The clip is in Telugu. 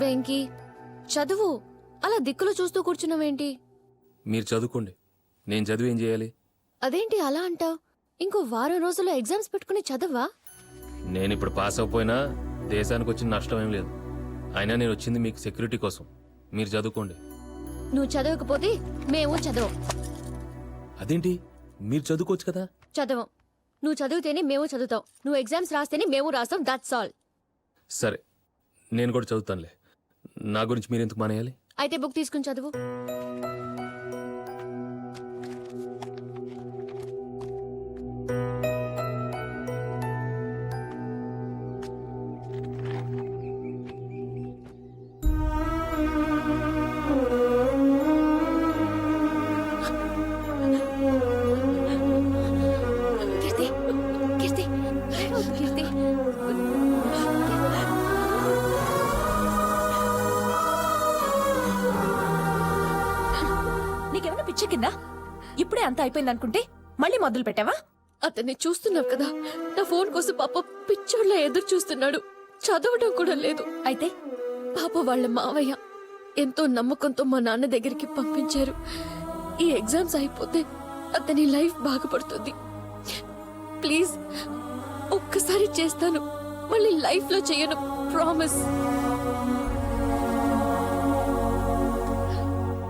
వెంకీ చదువు, అలా దిక్కులో చూస్తూ కూర్చున్నావేంటి? మీరు చదువుకోండి, నేను చదివి ఏం చేయాలి? అదేంటి అలా అంటావ్? ఇంకో వారం రోజుల్లో ఎగ్జామ్స్ పెట్టుకుని చదవా? నేను ఇప్పుడు పాస్ అవ్వపోయినా దేశానికి వచ్చిన నష్టం ఏం లేదు. అయినా నేను వచ్చింది మీకు సెక్యూరిటీ కోసం. మీరు చదువుకోండి. నువ్వు చదవకపోతే మేము చదవం. అదేంటి, మీరు చదువుకోవచ్చు కదా? చదవం. నువ్వు చదివితేనే మేము చదువుతాం. నువ్వు ఎగ్జామ్స్ రాస్తేనే మేము రాస్తాం. That's all. సరే, నేను కూడా చదువుతానులే. నా గురించి మీరెందుకు మానేయాలి? అయితే బుక్ తీసుకుని చదువు. కీర్తి, కీర్తి, కీర్తి. నీకేమైనా పిచ్చ కింద? ఇప్పుడే అంత అయిపోయింది అనుకుంటే మళ్ళీ మొదలు పెట్టావా? అతన్ని చూస్తున్నావు కదా, నా ఫోన్ కోసం పాప పిచ్చోళ్ళ ఎదురు చూస్తున్నాడు. చదవడం కూడా లేదు. అయితే పాప వాళ్ళ మావయ్య ఎంతో నమ్మకంతో మా నాన్న దగ్గరికి పంపించారు. ఈ ఎగ్జామ్స్ అయిపోతే అతని లైఫ్ బాగుపడుతుంది. ప్లీజ్ ఒక్కసారి చేస్తాను, మళ్ళీ లైఫ్ లో చేయను. ప్రామిస్.